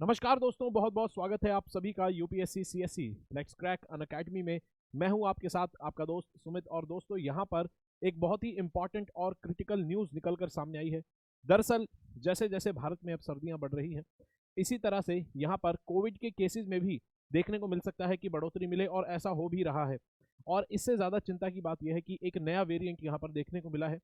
नमस्कार दोस्तों, बहुत बहुत स्वागत है आप सभी का UPSC CSC let's crack Unacademy में। मैं हूं आपके साथ आपका दोस्त सुमित। और दोस्तों यहां पर एक बहुत ही इंपॉर्टेंट और क्रिटिकल न्यूज़ निकलकर सामने आई है। दरअसल जैसे जैसे भारत में अब सर्दियां बढ़ रही हैं, इसी तरह से यहां पर कोविड के केसेस में भी देखने को मिल सकता है कि बढ़ोतरी मिले, और ऐसा हो भी रहा है। और इससे ज़्यादा चिंता की बात यह है कि एक नया वेरिएंट यहाँ पर देखने को मिला है।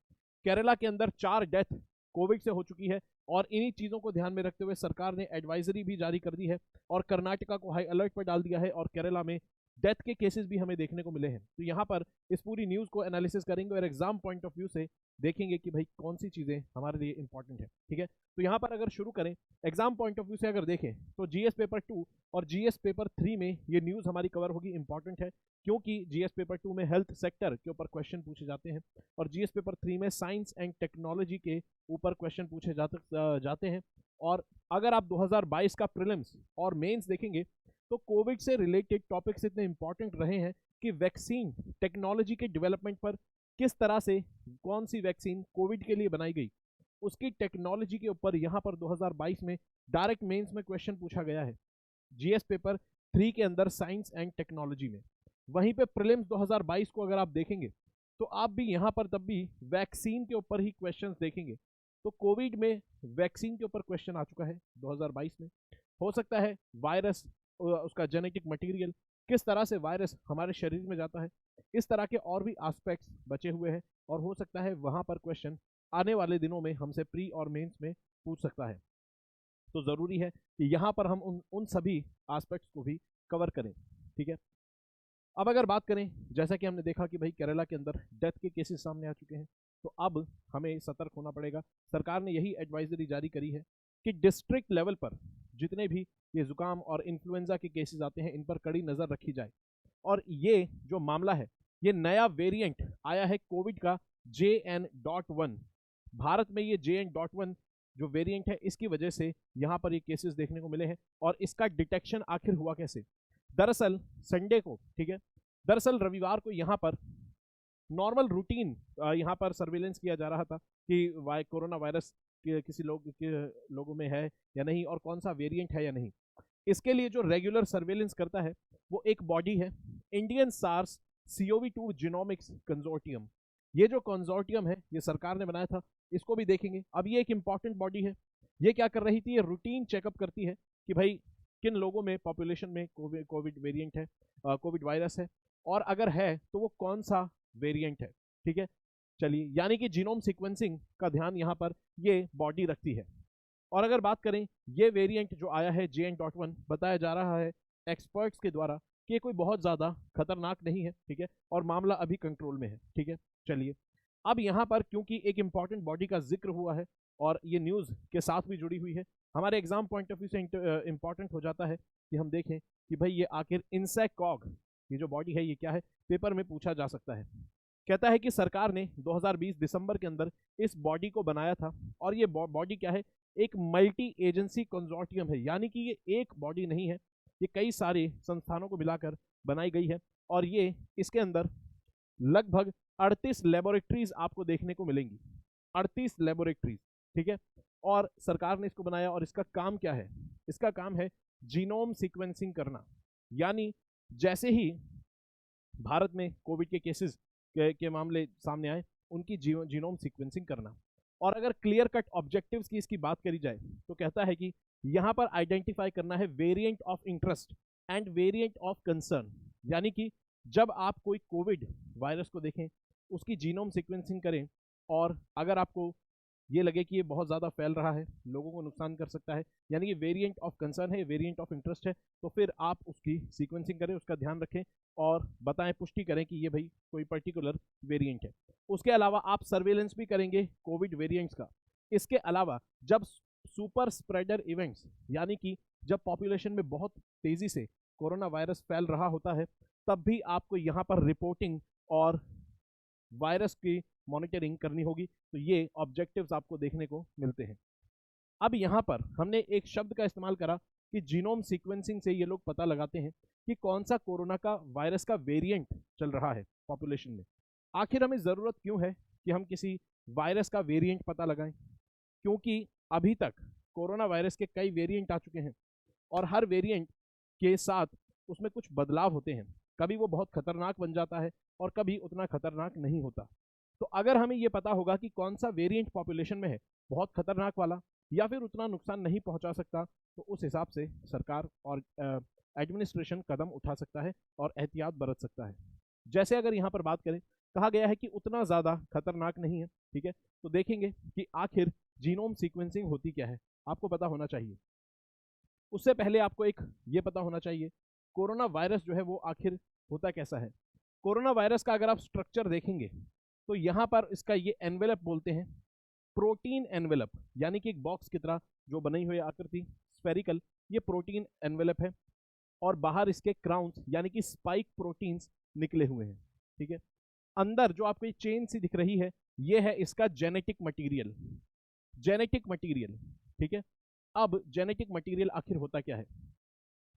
केरला के अंदर 4 डेथ कोविड से हो चुकी है, और इन्हीं चीज़ों को ध्यान में रखते हुए सरकार ने एडवाइजरी भी जारी कर दी है और कर्नाटका को हाई अलर्ट पर डाल दिया है, और केरला में डेथ के केसेस भी हमें देखने को मिले हैं। तो यहाँ पर इस पूरी न्यूज़ को एनालिसिस करेंगे और एग्जाम पॉइंट ऑफ व्यू से देखेंगे कि भाई कौन सी चीज़ें हमारे लिए इंपॉर्टेंट है। ठीक है, तो यहाँ पर अगर शुरू करें एग्जाम पॉइंट ऑफ व्यू से अगर देखें तो जीएस पेपर 2 और जीएस पेपर 3 में ये न्यूज़ हमारी कवर होगी। इंपॉर्टेंट है क्योंकि जीएस पेपर 2 में हेल्थ सेक्टर के ऊपर क्वेश्चन पूछे जाते हैं, और जीएस पेपर 3 में साइंस एंड टेक्नोलॉजी के ऊपर क्वेश्चन पूछे जाते हैं। और अगर आप 2022 का प्रीलिम्स और मेंस देखेंगे तो कोविड से रिलेटेड टॉपिक्स इतने इंपॉर्टेंट रहे हैं कि वैक्सीन टेक्नोलॉजी के डेवलपमेंट पर किस तरह से कौन सी वैक्सीन कोविड के लिए बनाई गई, उसकी टेक्नोलॉजी के ऊपर यहाँ पर 2022 में डायरेक्ट मेंस में क्वेश्चन पूछा गया है जीएस पेपर 3 के अंदर साइंस एंड टेक्नोलॉजी में। वहीं पे प्रीलिम्स 2022 को अगर आप देखेंगे तो आप भी यहाँ पर तब भी वैक्सीन के ऊपर ही क्वेश्चंस देखेंगे। तो कोविड में वैक्सीन के ऊपर क्वेश्चन आ चुका है 2022 में। हो सकता है वायरस, उसका जेनेटिक मटेरियल, किस तरह से वायरस हमारे शरीर में जाता है, इस तरह के और भी एस्पेक्ट्स बचे हुए हैं, और हो सकता है वहाँ पर क्वेश्चन आने वाले दिनों में हमसे प्री और मेंस में पूछ सकता है। तो ज़रूरी है कि यहाँ पर हम उन सभी एस्पेक्ट्स को भी कवर करें। ठीक है, अब अगर बात करें, जैसा कि हमने देखा कि भाई केरला के अंदर डेथ के केसेस सामने आ चुके हैं, तो अब हमें सतर्क होना पड़ेगा। सरकार ने यही एडवाइजरी जारी करी है कि डिस्ट्रिक्ट लेवल पर जितने भी ये जुकाम और इन्फ्लुएंजा के केसेस आते हैं, इन पर कड़ी नज़र रखी जाए। और ये जो मामला है, ये नया वेरिएंट आया है कोविड का JN.1। भारत में ये JN.1 जो वेरिएंट है, इसकी वजह से यहाँ पर ये केसेस देखने को मिले हैं। और इसका डिटेक्शन आखिर हुआ कैसे? दरअसल संडे को, ठीक है, दरअसल रविवार को यहाँ पर नॉर्मल रूटीन यहाँ पर सर्वेलेंस किया जा रहा था कि कोरोना वायरस किसी लोगों में है या नहीं, और कौन सा वेरिएंट है या नहीं। इसके लिए जो रेगुलर सर्वेलेंस करता है वो एक बॉडी है, Indian SARS CoV-2 genomics consortium. ये जो कंसोर्टियम है ये सरकार ने बनाया था, इसको भी देखेंगे। अब ये एक इंपॉर्टेंट बॉडी है। ये क्या कर रही थी? ये रूटीन चेकअप करती है कि भाई किन लोगों में पॉपुलेशन में कोविड वेरिएंट है, कोविड वायरस है, और अगर है तो वो कौन सा वेरिएंट है। ठीक है, चलिए, यानी कि जीनोम सीक्वेंसिंग का ध्यान यहाँ पर ये बॉडी रखती है। और अगर बात करें, ये वेरिएंट जो आया है JN.1, बताया जा रहा है एक्सपर्ट्स के द्वारा कि ये कोई बहुत ज़्यादा खतरनाक नहीं है। ठीक है, और मामला अभी कंट्रोल में है। ठीक है, चलिए, अब यहाँ पर क्योंकि एक इंपॉर्टेंट बॉडी का जिक्र हुआ है और ये न्यूज़ के साथ भी जुड़ी हुई है, हमारे एग्जाम पॉइंट ऑफ व्यू से इंपॉर्टेंट हो जाता है कि हम देखें कि भाई ये आखिर इनसैकॉग, ये जो बॉडी है ये क्या है, पेपर में पूछा जा सकता है। कहता है कि सरकार ने 2020 दिसंबर के अंदर इस बॉडी को बनाया था, और ये बॉडी क्या है? एक मल्टी एजेंसी कंसोर्टियम है, यानी कि ये एक बॉडी नहीं है, ये कई सारे संस्थानों को मिलाकर बनाई गई है। और ये इसके अंदर लगभग 38 लेबोरेटरीज आपको देखने को मिलेंगी, 38 लेबोरेटरीज। ठीक है, और सरकार ने इसको बनाया, और इसका काम क्या है? इसका काम है जीनोम सीक्वेंसिंग करना। यानी जैसे ही भारत में कोविड के केसेस के मामले सामने आए, उनकी जीनोम सीक्वेंसिंग करना। और अगर क्लियर कट ऑब्जेक्टिव्स की इसकी बात करी जाए तो कहता है कि यहाँ पर आइडेंटिफाई करना है variant of interest end variant of concern. यानी कि जब आप कोई कोविड वायरस को देखें, उसकी जीनोम सीक्वेंसिंग करें, और अगर आपको ये लगे कि ये बहुत ज़्यादा फैल रहा है, लोगों को नुकसान कर सकता है, यानी कि वेरिएंट ऑफ कंसर्न है, वेरिएंट ऑफ इंटरेस्ट है, तो फिर आप उसकी सीक्वेंसिंग करें, उसका ध्यान रखें और बताएं, पुष्टि करें कि ये भाई कोई पर्टिकुलर वेरिएंट है। उसके अलावा आप सर्वेलेंस भी करेंगे कोविड वेरिएंट्स का। इसके अलावा जब सुपर स्प्रेडर इवेंट्स, यानी कि जब पॉपुलेशन में बहुत तेज़ी से कोरोना वायरस फैल रहा होता है, तब भी आपको यहाँ पर रिपोर्टिंग और वायरस की मॉनिटरिंग करनी होगी। तो ये ऑब्जेक्टिव्स आपको देखने को मिलते हैं। अब यहाँ पर हमने एक शब्द का इस्तेमाल करा कि जीनोम सीक्वेंसिंग से ये लोग पता लगाते हैं कि कौन सा कोरोना का वायरस का वेरिएंट चल रहा है पॉपुलेशन में। आखिर हमें ज़रूरत क्यों है कि हम किसी वायरस का वेरिएंट पता लगाएं? क्योंकि अभी तक कोरोना वायरस के कई वेरिएंट आ चुके हैं, और हर वेरिएंट के साथ उसमें कुछ बदलाव होते हैं। कभी वो बहुत खतरनाक बन जाता है और कभी उतना खतरनाक नहीं होता। तो अगर हमें ये पता होगा कि कौन सा वेरिएंट पॉपुलेशन में है, बहुत खतरनाक वाला या फिर उतना नुकसान नहीं पहुंचा सकता, तो उस हिसाब से सरकार और एडमिनिस्ट्रेशन कदम उठा सकता है और एहतियात बरत सकता है। जैसे अगर यहाँ पर बात करें, कहा गया है कि उतना ज़्यादा खतरनाक नहीं है, ठीक है। तो देखेंगे कि आखिर जीनोम सीक्वेंसिंग होती क्या है, आपको पता होना चाहिए। उससे पहले आपको एक ये पता होना चाहिए कोरोना वायरस जो है वो आखिर होता कैसा है। कोरोना वायरस का अगर आप स्ट्रक्चर देखेंगे तो यहाँ पर इसका ये एनवेलप बोलते हैं, प्रोटीन एनवेलप, यानी कि एक बॉक्स की तरह जो बनी हुई आकृति स्फेरिकल, ये प्रोटीन एनवेलप है और बाहर इसके क्राउन्स यानी कि स्पाइक प्रोटीन्स निकले हुए हैं, ठीक है। अंदर जो आपको ये चेन सी दिख रही है, ये है इसका जेनेटिक मटेरियल, जेनेटिक मटेरियल, ठीक है। अब जेनेटिक मटेरियल आखिर होता क्या है?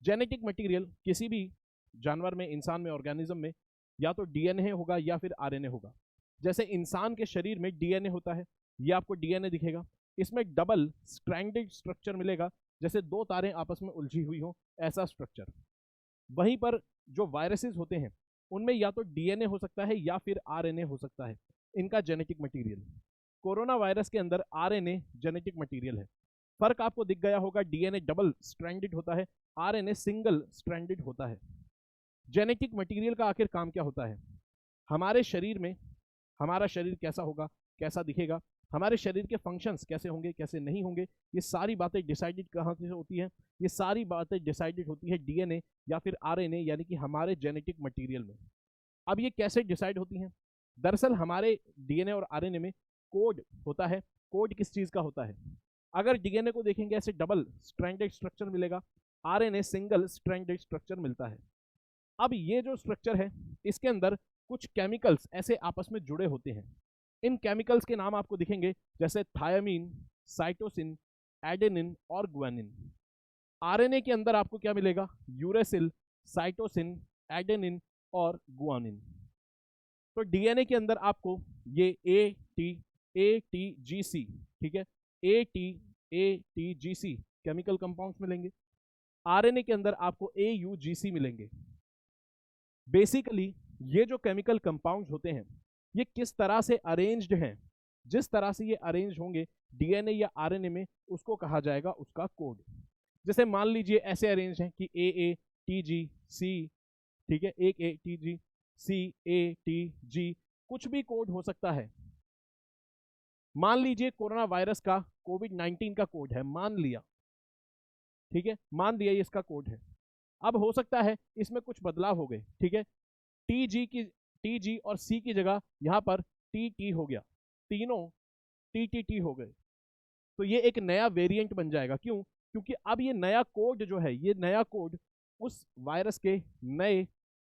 जेनेटिक मटेरियल किसी भी जानवर में, इंसान में, ऑर्गेनिज्म में या तो डीएनए होगा या फिर आरएनए होगा। जैसे इंसान के शरीर में डीएनए होता है, ये आपको डीएनए दिखेगा, इसमें डबल स्ट्रैंडेड स्ट्रक्चर मिलेगा, जैसे दो तारें आपस में उलझी हुई हो, ऐसा स्ट्रक्चर। वहीं पर जो वायरसेस होते हैं उनमें या तो डीएनए हो सकता है या फिर आरएनए हो सकता है, इनका जेनेटिक मटेरियल। कोरोना वायरस के अंदर आरएनए जेनेटिक मटेरियल है। फर्क आपको दिख गया होगा, डीएनए डबल स्ट्रैंडेड होता है, आरएनए सिंगल स्ट्रैंडेड होता है। जेनेटिक मटेरियल का आखिर काम क्या होता है? हमारे शरीर में, हमारा शरीर कैसा होगा, कैसा दिखेगा, हमारे शरीर के फंक्शंस कैसे होंगे, कैसे नहीं होंगे, ये सारी बातें डिसाइडेड कहाँ से होती हैं? ये सारी बातें डिसाइडेड होती है डीएनए या फिर आरएनए, यानी कि हमारे जेनेटिक मटेरियल में। अब ये कैसे डिसाइड होती हैं? दरअसल हमारे डीएनए और आरएनए में कोड होता है। कोड किस चीज़ का होता है? अगर डीएनए को देखेंगे ऐसे डबल स्ट्रैंडेड स्ट्रक्चर मिलेगा, आरएनए सिंगल स्ट्रैंडेड स्ट्रक्चर मिलता है। अब ये जो स्ट्रक्चर है इसके अंदर कुछ केमिकल्स ऐसे आपस में जुड़े होते हैं। इन केमिकल्स के नाम आपको दिखेंगे, जैसे थायमीन, साइटोसिन, एडेनिन और ग्वानिन। आरएनए के अंदर आपको क्या मिलेगा? यूरेसिल, साइटोसिन, एडेनिन और गुआनिन। तो डीएनए के अंदर आपको ये एटीजीसी, ठीक है, एटीजीसी केमिकल कंपाउंड्स मिलेंगे। आरएनए के अंदर आपको एयूजीसी मिलेंगे। बेसिकली ये जो केमिकल कंपाउंड्स होते हैं ये किस तरह से अरेंज्ड हैं, जिस तरह से ये अरेंज होंगे डीएनए या आरएनए में, उसको कहा जाएगा उसका कोड। जैसे मान लीजिए ऐसे अरेंज हैं कि ए टी जी सी, ठीक है, एक A T G C A T G, कुछ भी कोड हो सकता है। मान लीजिए कोरोना वायरस का कोविड-19 का कोड है, मान लिया, ठीक है, मान लिया ये इसका कोड है। अब हो सकता है इसमें कुछ बदलाव हो गए, ठीक है, टी जी और सी की जगह यहां पर टी टी हो गया, तीनों टी हो गए, तो ये एक नया वेरिएंट बन जाएगा। क्यों? क्योंकि अब ये नया कोड जो है, ये नया कोड उस वायरस के नए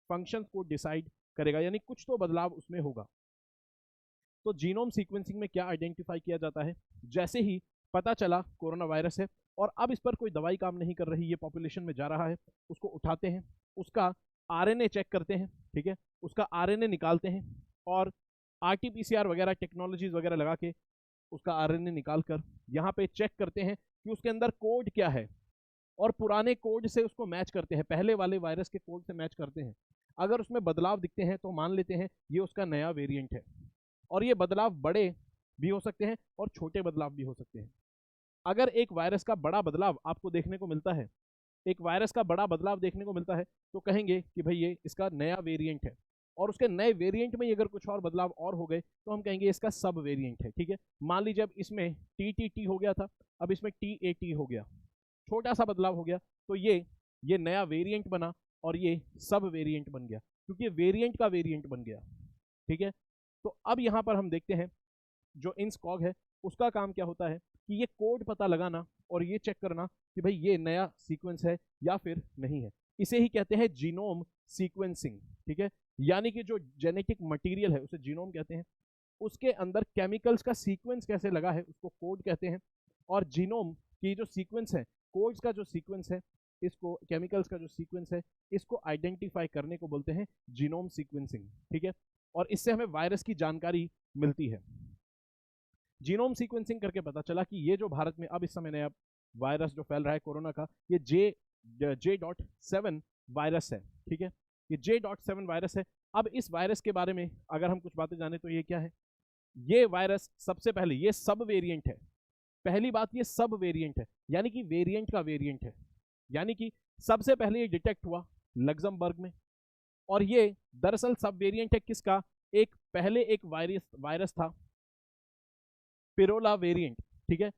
फंक्शंस को डिसाइड करेगा, यानी कुछ तो बदलाव उसमें होगा। तो जीनोम सीक्वेंसिंग में क्या आइडेंटिफाई किया जाता है? जैसे ही पता चला कोरोना वायरस है और अब इस पर कोई दवाई काम नहीं कर रही, ये पॉपुलेशन में जा रहा है, उसको उठाते हैं, उसका आरएनए चेक करते हैं, ठीक है, उसका आरएनए निकालते हैं और आरटीपीसीआर वगैरह टेक्नोलॉजीज वगैरह लगा के उसका आरएनए निकाल कर यहाँ पे चेक करते हैं कि उसके अंदर कोड क्या है और पुराने कोड से उसको मैच करते हैं, पहले वाले वायरस के कोड से मैच करते हैं। अगर उसमें बदलाव दिखते हैं तो मान लेते हैं ये उसका नया वेरिएंट है। और ये बदलाव बड़े भी हो सकते हैं और छोटे बदलाव भी हो सकते हैं। अगर एक वायरस का बड़ा बदलाव आपको देखने को मिलता है, एक वायरस का बड़ा बदलाव देखने को मिलता है, तो कहेंगे कि भाई ये इसका नया वेरिएंट है। और उसके नए वेरिएंट में अगर कुछ और बदलाव और हो गए तो हम कहेंगे इसका सब वेरिएंट है, ठीक है। मान लीजिए अब इसमें टी हो गया था, अब इसमें टी हो गया, छोटा सा बदलाव हो गया, तो ये नया वेरिएंट बना और ये सब वेरिएंट बन गया, क्योंकि वेरिएंट का वेरिएंट बन गया, ठीक है। तो अब यहाँ पर हम देखते हैं जो इंस्कॉग है उसका काम क्या होता है कि ये कोड पता लगाना और ये चेक करना कि भाई ये नया सीक्वेंस है या फिर नहीं है। इसे ही कहते हैं जीनोम सीक्वेंसिंग, ठीक है। यानी कि जो जेनेटिक मटेरियल है उसे जीनोम कहते हैं, उसके अंदर केमिकल्स का सीक्वेंस कैसे लगा है उसको कोड कहते हैं, और जीनोम की जो सीक्वेंस है, कोड्स का जो सीक्वेंस है, इसको केमिकल्स का जो सीक्वेंस है, इसको आइडेंटिफाई करने को बोलते हैं जीनोम सीक्वेंसिंग, ठीक है। और इससे हमें वायरस की जानकारी मिलती है। जीनोम सीक्वेंसिंग करके पता चला कि ये जो भारत में अब इस समय नया वायरस जो फैल रहा है कोरोना का, ये J.7 वायरस है, ठीक है, ये J.7 वायरस है। अब इस वायरस के बारे में अगर हम कुछ बातें जाने तो ये क्या है, ये वायरस सबसे पहले ये सब वेरिएंट है। पहली बात ये सब वेरिएंट है, यानी कि वेरिएंट का वेरिएंट है, यानी कि सबसे पहले ये डिटेक्ट हुआ लग्जमबर्ग में, और ये दरअसल सब वेरिएंट है किसका, एक पहले एक वायरस था पिरोला वेरिएंट, ठीक है,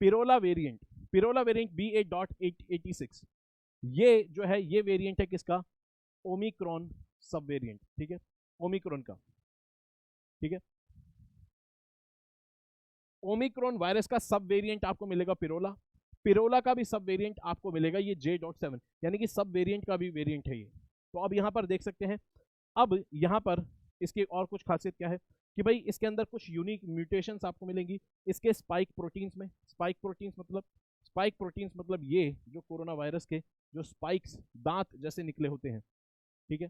पिरोला वेरिएंट BA.86, ये जो है ये वेरिएंट है किसका, ओमिक्रॉन सब वेरिएंट, ठीक है, ओमिक्रॉन का, ठीक है। ओमिक्रॉन वायरस का सब वेरिएंट आपको मिलेगा पिरोला का भी सब वेरिएंट आपको मिलेगा ये J.7, यानी कि सब वेरिएंट का भी वेरिएंट है ये। तो अब यहां पर देख सकते हैं, अब यहां पर इसकी और कुछ खासियत क्या है कि भाई इसके अंदर कुछ यूनिक म्यूटेशंस आपको मिलेंगी इसके स्पाइक प्रोटीन्स में। स्पाइक प्रोटीन्स मतलब ये जो कोरोना वायरस के जो स्पाइक्स दांत जैसे निकले होते हैं, ठीक है।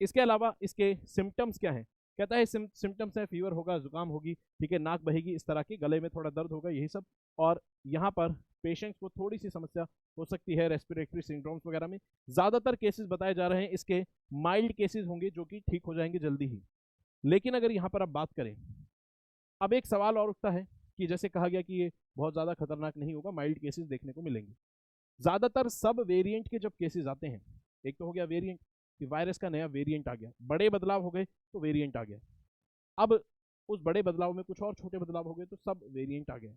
इसके अलावा इसके सिम्टम्स क्या हैं, कहता है सिम्टम्स है फीवर होगा, जुकाम होगी, ठीक है, नाक बहेगी, इस तरह के, गले में थोड़ा दर्द होगा, यही सब। और यहाँ पर पेशेंट्स को थोड़ी सी समस्या हो सकती है रेस्पिरेटरी सिंड्रोम्स वगैरह में। ज़्यादातर केसेस बताए जा रहे हैं इसके माइल्ड केसेस होंगे जो कि ठीक हो जाएंगे जल्दी ही। लेकिन अगर यहाँ पर अब बात करें, अब एक सवाल और उठता है कि जैसे कहा गया कि ये बहुत ज़्यादा खतरनाक नहीं होगा, माइल्ड केसेस देखने को मिलेंगे। ज़्यादातर सब वेरिएंट के जब केसेस आते हैं, एक तो हो गया वेरिएंट कि वायरस का नया वेरिएंट आ गया, बड़े बदलाव हो गए तो वेरिएंट आ गया, अब उस बड़े बदलाव में कुछ और छोटे बदलाव हो गए तो सब वेरिएंट आ गया।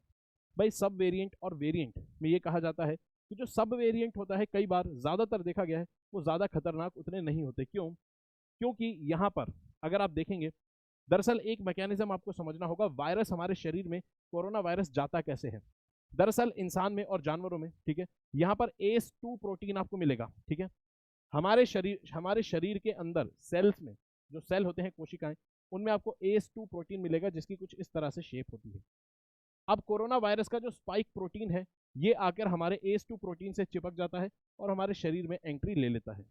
भाई सब वेरिएंट और वेरिएंट में ये कहा जाता है कि जो सब वेरिएंट होता है कई बार ज़्यादातर देखा गया है वो ज़्यादा खतरनाक उतने नहीं होते। क्यों? क्योंकि यहाँ पर अगर आप देखेंगे, दरअसल एक मैकेनिज्म आपको समझना होगा, वायरस हमारे शरीर में, कोरोना वायरस जाता कैसे है। दरअसल इंसान में और जानवरों में, ठीक है, यहाँ पर ACE2 प्रोटीन आपको मिलेगा, ठीक है। हमारे शरीर के अंदर सेल्स में जो सेल होते हैं, कोशिकाएं, उनमें आपको ACE2 प्रोटीन मिलेगा जिसकी कुछ इस तरह से शेप होती है। अब कोरोना वायरस का जो स्पाइक प्रोटीन है ये आकर हमारे ACE2 प्रोटीन से चिपक जाता है और हमारे शरीर में एंट्री ले लेता है।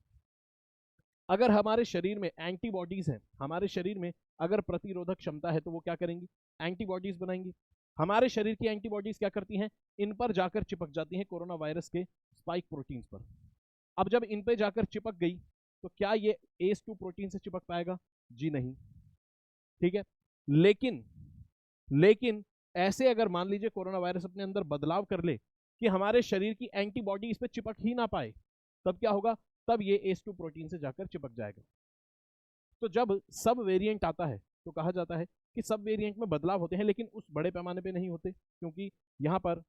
अगर हमारे शरीर में एंटीबॉडीज हैं, हमारे शरीर में अगर प्रतिरोधक क्षमता है तो वो क्या करेंगी, एंटीबॉडीज बनाएंगी। हमारे शरीर की एंटीबॉडीज क्या करती हैं, इन पर जाकर चिपक जाती हैं कोरोना वायरस के स्पाइक प्रोटीन्स पर। अब जब इन पे जाकर चिपक गई तो क्या ये ACE2 प्रोटीन से चिपक पाएगा? जी नहीं, ठीक है। लेकिन ऐसे अगर मान लीजिए कोरोना वायरस अपने अंदर बदलाव कर ले कि हमारे शरीर की एंटीबॉडी इस पे चिपक ही ना पाए, तब क्या होगा, तब ये ACE2 प्रोटीन से जाकर चिपक जाएगा। तो जब सब वेरिएंट आता है तो कहा जाता है कि सब वेरिएंट में बदलाव होते हैं, लेकिन उस बड़े पैमाने पे नहीं होते, क्योंकि यहाँ पर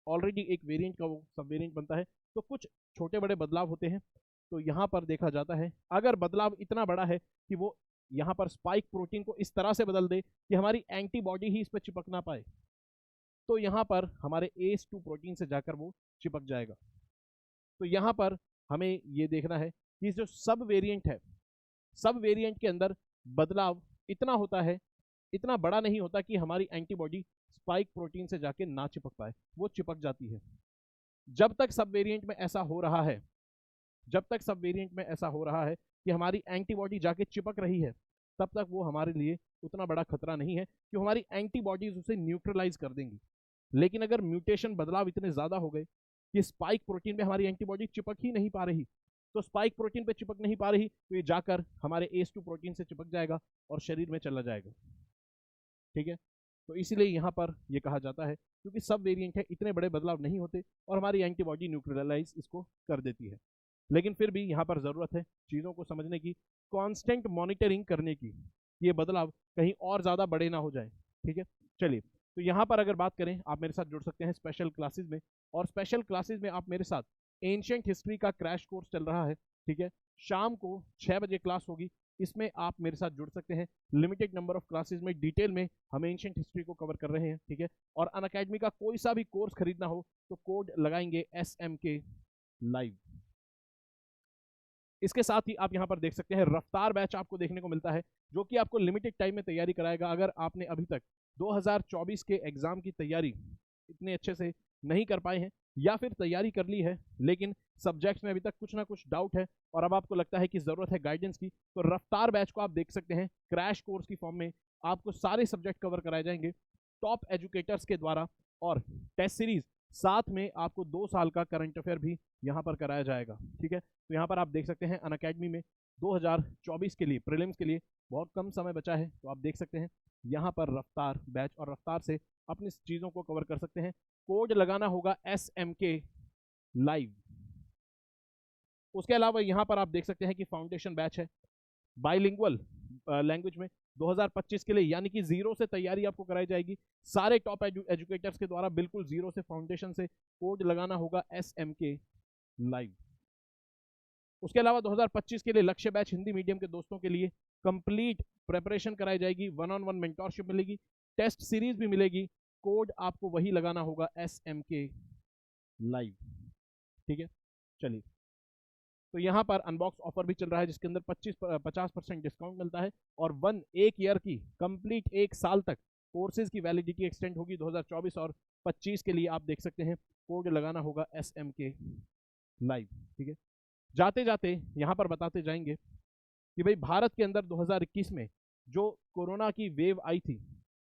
ऑलरेडी एक वेरिएंट का वो सब वेरिएंट बनता है, तो कुछ छोटे बड़े बदलाव होते हैं। तो यहाँ पर देखा जाता है अगर बदलाव इतना बड़ा है कि वो यहाँ पर स्पाइक प्रोटीन को इस तरह से बदल दे कि हमारी एंटीबॉडी ही इस पर चिपक ना पाए, तो यहाँ पर हमारे ACE2 प्रोटीन से जाकर वो चिपक जाएगा। तो यहाँ पर हमें ये देखना है कि जो सब वेरिएंट है, सब वेरिएंट के अंदर बदलाव इतना होता है, इतना बड़ा नहीं होता कि हमारी एंटीबॉडी स्पाइक प्रोटीन से जाके ना चिपक पाए, वो चिपक जाती है। जब तक सब वेरिएंट में ऐसा हो रहा है, जब तक सब वेरिएंट में ऐसा हो रहा है कि हमारी एंटीबॉडी जाके चिपक रही है, तब तक वो हमारे लिए उतना बड़ा खतरा नहीं है कि हमारी एंटीबॉडीज उसे न्यूट्रलाइज कर देंगी। लेकिन अगर म्यूटेशन बदलाव इतने ज़्यादा हो गए कि स्पाइक प्रोटीन पे हमारी एंटीबॉडी चिपक ही नहीं पा रही, तो स्पाइक प्रोटीन पे चिपक नहीं पा रही तो ये जाकर हमारे ACE2 प्रोटीन से चिपक जाएगा और शरीर में चला जाएगा, ठीक है। तो इसीलिए यहाँ पर ये कहा जाता है क्योंकि सब वेरिएंट है, इतने बड़े बदलाव नहीं होते और हमारी एंटीबॉडी न्यूट्रलाइज इसको कर देती है। लेकिन फिर भी यहाँ पर ज़रूरत है चीज़ों को समझने की, कांस्टेंट मॉनिटरिंग करने की, ये बदलाव कहीं और ज़्यादा बड़े ना हो जाए, ठीक है। चलिए, तो यहाँ पर अगर बात करें, आप मेरे साथ जुड़ सकते हैं स्पेशल क्लासेस में, और स्पेशल क्लासेस में आप मेरे साथ एंशिएंट हिस्ट्री का क्रैश कोर्स चल रहा है, ठीक है। शाम को 6 बजे क्लास होगी, इसमें आप मेरे साथ जुड़ सकते हैं। लिमिटेड नंबर ऑफ क्लासेस में डिटेल में हम एंशिएंट हिस्ट्री को कवर कर रहे हैं, ठीक है। और अनअकैडमी का कोई सा भी कोर्स खरीदना हो तो कोड लगाएंगे SMK लाइव। इसके साथ ही आप यहाँ पर देख सकते हैं रफ्तार बैच आपको देखने को मिलता है, जो कि आपको लिमिटेड टाइम में तैयारी कराएगा। अगर आपने अभी तक 2024 के एग्जाम की तैयारी इतने अच्छे से नहीं कर पाए हैं, या फिर तैयारी कर ली है लेकिन सब्जेक्ट्स में अभी तक कुछ ना कुछ डाउट है और अब आपको लगता है कि ज़रूरत है गाइडेंस की, तो रफ्तार बैच को आप देख सकते हैं। क्रैश कोर्स की फॉर्म में आपको सारे सब्जेक्ट कवर कराए जाएंगे टॉप एजुकेटर्स के द्वारा, और टेस्ट सीरीज साथ में आपको 2 साल का करंट अफेयर भी यहाँ पर कराया जाएगा। ठीक है, तो यहाँ पर आप देख सकते हैं अनअकैडमी में 2024 के लिए प्रीलिम्स के लिए बहुत कम समय बचा है, तो आप देख सकते हैं यहाँ पर रफ्तार बैच और रफ्तार से अपनी चीज़ों को कवर कर सकते हैं। कोड लगाना होगा SMK लाइव। उसके अलावा यहाँ पर आप देख सकते हैं कि फाउंडेशन बैच है बाइलिंगुअल लैंग्वेज में 2025 के लिए, यानी कि जीरो से तैयारी आपको कराई जाएगी सारे टॉप एजुकेटर्स के द्वारा, बिल्कुल जीरो से फाउंडेशन से। कोड लगाना होगा SMK लाइव। उसके अलावा 2025 के लिए लक्ष्य बैच हिंदी मीडियम के दोस्तों के लिए कंप्लीट प्रिपरेशन कराई जाएगी, 1-on-1 मेंटोरशिप मिलेगी, टेस्ट सीरीज भी मिलेगी। कोड आपको वही लगाना होगा SMK लाइव। ठीक है, चलिए, तो यहाँ पर अनबॉक्स ऑफर भी चल रहा है जिसके अंदर 50% डिस्काउंट मिलता है और एक ईयर की कंप्लीट 1 साल तक कोर्सेज की वैलिडिटी एक्सटेंड होगी 2024 और 25 के लिए। आप देख सकते हैं कोड लगाना होगा SMK लाइव। ठीक है, जाते जाते यहाँ पर बताते जाएंगे कि भाई भारत के अंदर 2021 में जो कोरोना की वेव आई थी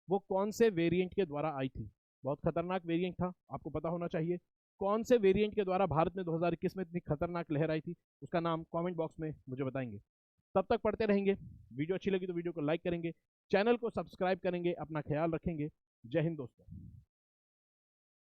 वो कौन से वेरिएंट के द्वारा आई थी। बहुत खतरनाक वेरिएंट था, आपको पता होना चाहिए। कौन से वेरिएंट के द्वारा भारत में 2021 में इतनी खतरनाक लहर आई थी, उसका नाम कमेंट बॉक्स में मुझे बताएंगे। तब तक पढ़ते रहेंगे, वीडियो अच्छी लगी तो वीडियो को लाइक करेंगे, चैनल को सब्सक्राइब करेंगे, अपना ख्याल रखेंगे। जय हिंद दोस्तों।